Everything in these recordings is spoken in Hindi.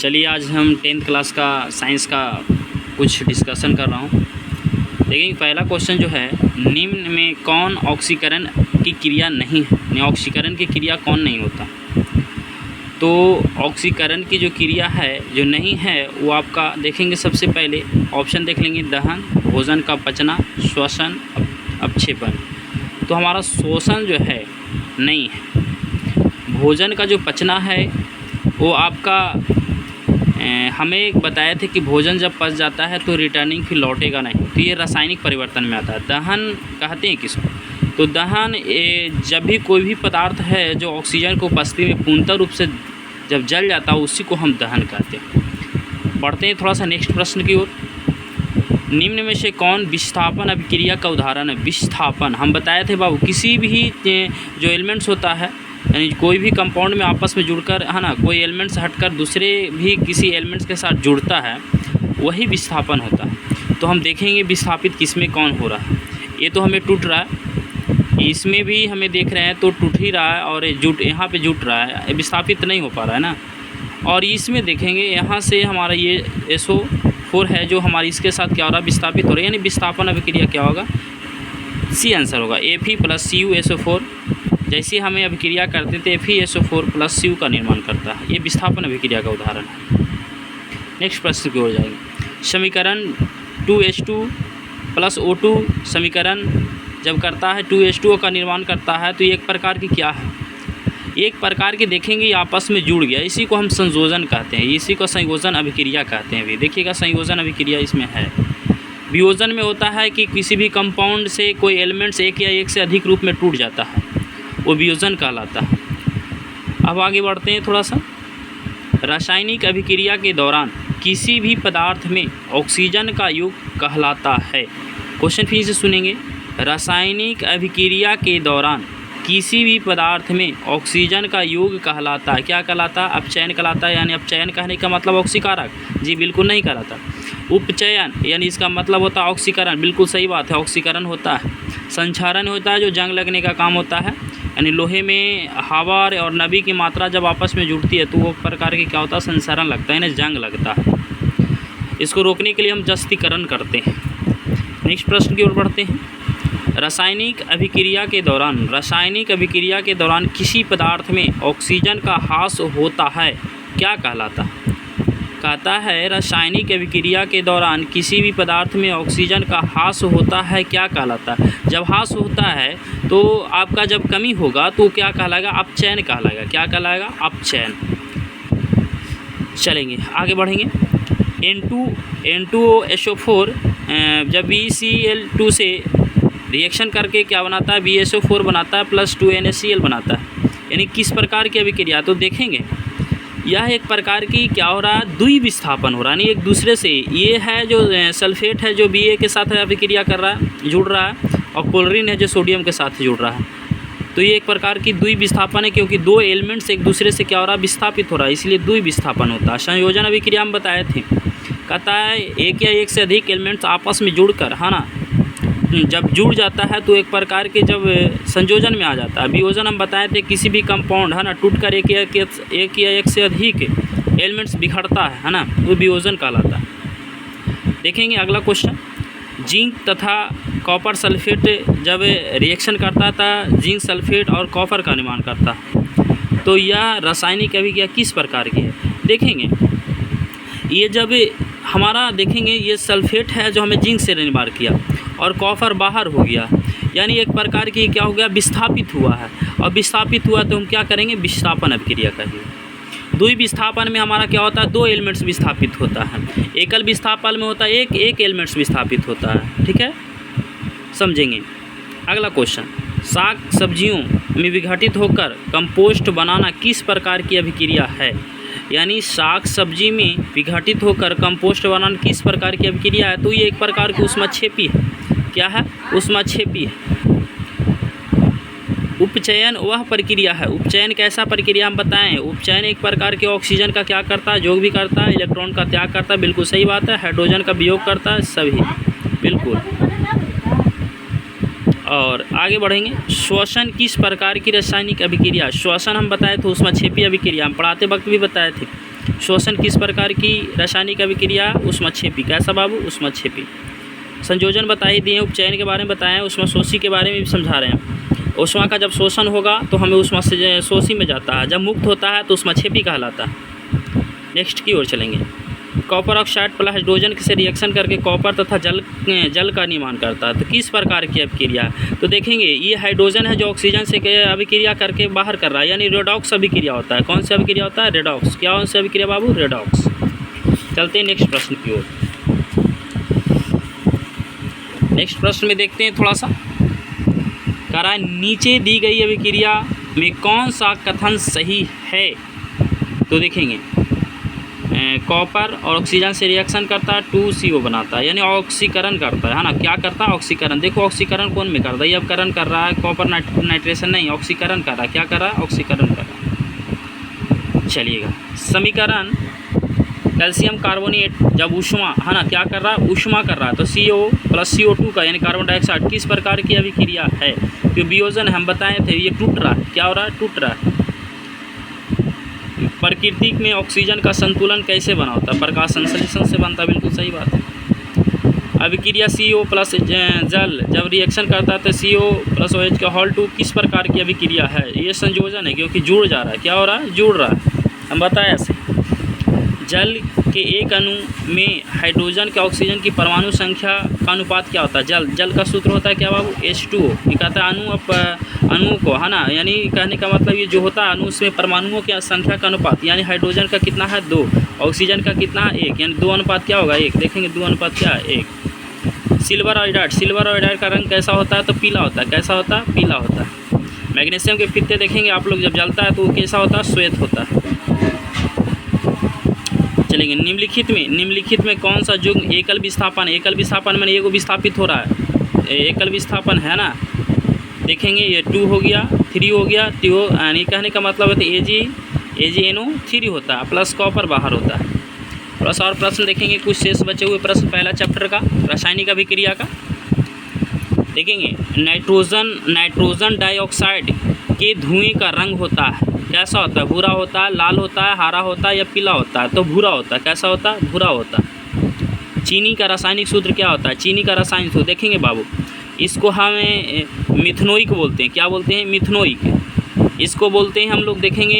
चलिए आज हम 10th क्लास का साइंस का कुछ डिस्कशन कर रहा हूँ। देखिए पहला क्वेश्चन जो है, निम्न में कौन ऑक्सीकरण की क्रिया नहीं है, ऑक्सीकरण की क्रिया कौन नहीं होता। तो ऑक्सीकरण की जो क्रिया है जो नहीं है वो आपका देखेंगे, सबसे पहले ऑप्शन देख लेंगे, दहन, भोजन का पचना, श्वसन, अपक्षेपण। तो हमारा श्वसन जो है नहीं है। भोजन का जो पचना है वो आपका हमें बताए थे कि भोजन जब पच जाता है तो रिटर्निंग फिर लौटेगा नहीं, तो ये रासायनिक परिवर्तन में आता है। दहन कहते हैं किसको, तो दहन जब भी कोई भी पदार्थ है जो ऑक्सीजन को उपस्थिति में पूर्णतः रूप से जब जल जाता है उसी को हम दहन कहते हैं। बढ़ते हैं थोड़ा सा नेक्स्ट प्रश्न की ओर। निम्न में से कौन विस्थापन अभिक्रिया का उदाहरण है। विस्थापन हम बताए थे बाबू, किसी भी जो एलिमेंट्स होता है यानी कोई भी कंपाउंड में आपस में जुड़कर है ना, कोई एलिमेंट्स हटकर दूसरे भी किसी एलिमेंट्स के साथ जुड़ता है, वही विस्थापन होता है। तो हम देखेंगे विस्थापित किसमें कौन हो रहा है। ये तो हमें टूट रहा है, इसमें भी हमें देख रहे हैं तो टूट ही रहा है, और यहाँ पे जुट रहा है, विस्थापित नहीं हो पा रहा है ना। और इसमें देखेंगे यहाँ से हमारा ये SO4 है जो हमारी इसके साथ क्या हो रहा है, विस्थापित हो रहा है, यानी विस्थापन अभिक्रिया क्या होगा, सी आंसर होगा। Fe + Cu SO4 जैसे हमें अभिक्रिया करते थे FeSO4 + Cu का निर्माण करता है, ये विस्थापन अभिक्रिया का उदाहरण है। नेक्स्ट प्रश्न की ओर जाएंगे। समीकरण 2H2 + O2 समीकरण जब करता है 2H2O का निर्माण करता है, तो एक प्रकार की क्या है, एक प्रकार की देखेंगे आपस में जुड़ गया, इसी को हम संयोजन कहते हैं, इसी को संयोजन अभिक्रिया कहते हैं। भी देखिएगा संयोजन अभिक्रिया इसमें है। वियोजन में होता है कि किसी भी कंपाउंड से कोई एलिमेंट्स एक या एक से अधिक रूप में टूट जाता है, वो वियोजन कहलाता है। अब आगे बढ़ते हैं थोड़ा सा। रासायनिक अभिक्रिया के दौरान किसी भी पदार्थ में ऑक्सीजन का योग कहलाता है। क्वेश्चन फिर से सुनेंगे। रासायनिक अभिक्रिया के दौरान किसी भी पदार्थ में ऑक्सीजन का योग कहलाता है। क्या कहलाता है, अपचयन कहलाता है। यानी अपचयन कहने का मतलब ऑक्सीकारक, जी बिल्कुल नहीं कहलाता। उपचयन यानी इसका मतलब होता है ऑक्सीकरण, बिल्कुल सही बात है, ऑक्सीकरण होता है। संक्षारण होता है जो जंग लगने का काम होता है, यानी लोहे में हवा और नमी की मात्रा जब आपस में जुड़ती है तो वो प्रकार के क्या होता है, संसरण लगता है, यानी जंग लगता है। इसको रोकने के लिए हम जस्तीकरण करते हैं। नेक्स्ट प्रश्न की ओर बढ़ते हैं। रासायनिक अभिक्रिया के दौरान, रासायनिक अभिक्रिया के दौरान किसी पदार्थ में ऑक्सीजन का ह्रास होता है, क्या कहलाता है। कहता है रासायनिक अभिक्रिया के दौरान किसी भी पदार्थ में ऑक्सीजन का ह्रास होता है, क्या कहलाता है। जब ह्रास होता है तो आपका जब कमी होगा तो क्या कहलाएगा, अपचयन कहलाएगा। क्या कहलाएगा, अपचयन। चलेंगे आगे बढ़ेंगे। N2SO4 जब BeCl2 से रिएक्शन करके क्या बनाता है, BeSO4 बनाता है + 2NaCl बनाता है, यानी किस प्रकार की अभिक्रिया, तो देखेंगे यह एक प्रकार की क्या हो रहा है, द्विविस्थापन हो रहा है, यानी एक दूसरे से। ये है जो सल्फेट है जो Ba के साथ अभिक्रिया कर रहा है, जुड़ रहा है, और क्लोरीन है जो सोडियम के साथ जुड़ रहा है। तो ये एक प्रकार की द्विविस्थापन है, क्योंकि दो एलिमेंट्स एक दूसरे से क्या हो रहा है, विस्थापित हो रहा है, इसलिए द्विविस्थापन होता है। संयोजन अभिक्रिया हम बताए थे, कहता है एक या एक से अधिक एलिमेंट्स आपस में जुड़कर है ना, जब जुड़ जाता है तो एक प्रकार के जब संयोजन में आ जाता है। वियोजन हम बताए थे किसी भी कंपाउंड है ना टूटकर एक या एक से अधिक एलिमेंट्स बिखरता है ना, वो वियोजन कहलाता है। देखेंगे अगला क्वेश्चन। जिंक तथा कॉपर सल्फेट जब रिएक्शन करता था, जिंक सल्फेट और कॉपर का निर्माण करता है, तो यह रासायनिक अभिक्रिया किस प्रकार की है। देखेंगे ये जब हमारा देखेंगे ये सल्फेट है जो हमें जिंक से निर्माण किया, और कॉपर बाहर हो गया, यानी एक प्रकार की क्या हो गया, विस्थापित हुआ है। और विस्थापित हुआ तो हम क्या करेंगे, विस्थापन अभिक्रिया करेंगे। द्विविस्थापन में हमारा क्या होता है, दो एलिमेंट्स विस्थापित होता है। एकल विस्थापन में होता है एक एलिमेंट्स विस्थापित होता है, ठीक है, समझेंगे। अगला क्वेश्चन। साग सब्जियों में विघटित होकर कंपोस्ट बनाना किस प्रकार की अभिक्रिया है। यानी साग सब्जी में विघटित होकर कंपोस्ट बनाना किस प्रकार की अभिक्रिया है, तो ये एक प्रकार की ऊष्माक्षेपी है। क्या है, ऊष्माक्षेपी है। उपचयन वह प्रक्रिया है, उपचयन कैसा प्रक्रिया हम बताएं। उपचयन एक प्रकार के ऑक्सीजन का क्या करता है, योग भी करता है, इलेक्ट्रॉन का त्याग करता है, बिल्कुल सही बात है, हाइड्रोजन का वियोग करता है, सभी बिल्कुल। और आगे बढ़ेंगे। श्वसन किस प्रकार की रासायनिक अभिक्रिया। श्वसन हम बताए थे ऊष्माक्षेपी अभिक्रिया, हम पढ़ाते वक्त भी बताए थे। शोषण किस प्रकार की रासायनिक अभिक्रिया? ऊष्मक्षेपी। कैसा बाबू? ऊष्मक्षेपी। संयोजन बता ही दिए, उपचयन के बारे में बताएं, ऊष्मशोषी के बारे में भी समझा रहे हैं। ऊष्मा का जब शोषण होगा तो हमें ऊष्मशोषी में जाता है, जब मुक्त होता है तो ऊष्मक्षेपी कहलाता है। नेक्स्ट की ओर चलेंगे। कॉपर ऑक्साइड प्लस हाइड्रोजन से रिएक्शन करके कॉपर तथा जल का निर्माण करता है। तो किस प्रकार की अभिक्रिया? तो देखेंगे ये हाइड्रोजन है जो ऑक्सीजन से अभिक्रिया करके बाहर कर रहा है, यानी रेडॉक्स अभिक्रिया होता है। कौन सी अभिक्रिया होता है? रेडॉक्स। क्या कौन सी अभिक्रिया बाबू? रेडॉक्स। चलते हैं नेक्स्ट प्रश्न की ओर। नेक्स्ट प्रश्न में देखते हैं थोड़ा सा। कह रहा है नीचे दी गई अभिक्रिया में कौन सा कथन सही है? तो देखेंगे कॉपर और ऑक्सीजन से रिएक्शन करता है, 2CO बनाता है, यानी ऑक्सीकरण करता है ना। क्या करता है? ऑक्सीकरण। देखो ऑक्सीकरण कौन में करता है? ये अपकरण कर रहा है, कॉपर नाइट्रेशन नहीं, ऑक्सीकरण कर रहा है। क्या कर रहा है? ऑक्सीकरण कर रहा है। चलिएगा समीकरण कैल्शियम कार्बोनेट जब ऊष्मा है ना, क्या कर रहा है? ऊष्मा कर रहा है, तो CO प्लस CO2 का यानी कार्बन डाइऑक्साइड किस प्रकार की अभिक्रिया है? तो वियोजन हम बताए थे, ये टूट रहा है। क्या हो रहा है? टूट रहा है। प्रकृति में ऑक्सीजन का संतुलन कैसे बना होता है? प्रकाश संश्लेषण से बनता है। बिल्कुल सही बात है। अभिक्रिया CO प्लस जल जब रिएक्शन करता है तो CO प्लस OH का होल 2 किस प्रकार की अभिक्रिया है? ये संयोजन है, क्योंकि जुड़ जा रहा है। क्या हो रहा है? जुड़ रहा है। हम बताया ऐसे जल के एक अणु में हाइड्रोजन के ऑक्सीजन की परमाणु संख्या का अनुपात क्या होता है? जल का सूत्र होता है क्या बाबू? H2O। ये कहता है अणुओं को है ना, यानी कहने का मतलब ये जो होता है अणु उसमें परमाणुओं की संख्या का अनुपात, यानी हाइड्रोजन का कितना है? 2, ऑक्सीजन का कितना है? 1, यानी 2 अनुपात क्या होगा? 1। देखेंगे 2 अनुपात क्या है? 1। सिल्वर आयोडाइड का रंग कैसा होता है? तो पीला होता है। कैसा होता है? पीला होता है। मैग्नीशियम के फित्ते देखेंगे आप लोग, जब जलता है तो वो कैसा होता है? श्वेत होता है। चलेंगे निम्नलिखित में कौन सा युग्म एकल विस्थापन? एकल विस्थापन में एगो विस्थापित हो रहा है, एकल विस्थापन है ना। देखेंगे ये 2 हो गया, 3 हो गया, यानी कहने का मतलब है तो AgNO3 होता है, प्लस कॉपर बाहर होता है। थोड़ा सा और प्रश्न देखेंगे, कुछ शेष बचे हुए प्रश्न पहला चैप्टर का रासायनिक अभिक्रिया का। देखेंगे नाइट्रोजन डाइऑक्साइड के धुएं का रंग होता है कैसा होता है? भूरा होता है, लाल होता है, हरा होता है या पीला होता है? तो भूरा होता है। कैसा होता है? भूरा होता है। चीनी का रासायनिक सूत्र क्या होता है? चीनी का रासायनिक सूत्र देखेंगे बाबू, इसको हमें मिथनोइक बोलते हैं। क्या बोलते हैं? मिथनोइक। इसको बोलते हैं हम लोग देखेंगे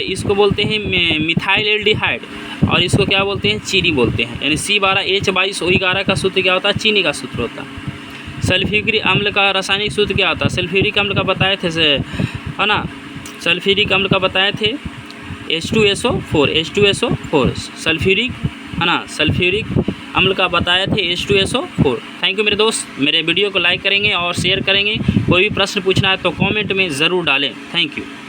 इसको बोलते हैं मिथाइल एल्डिहाइड, और इसको क्या बोलते हैं? चीनी बोलते हैं। यानी C12H22O11 का सूत्र क्या होता है? चीनी का सूत्र होता है। सल्फ्यूरिक अम्ल का रासायनिक सूत्र क्या होता है? सल्फ्यूरिक अम्ल का बताए थे है ना, सल्फ्यूरिक अम्ल का बताए थे H2SO4 सल्फ्यूरिक है ना, सल्फ्यूरिक अम्ल का बताए थे H2SO4। थैंक यू मेरे दोस्त। मेरे वीडियो को लाइक करेंगे और शेयर करेंगे। कोई भी प्रश्न पूछना है तो कमेंट में ज़रूर डालें। Thank you.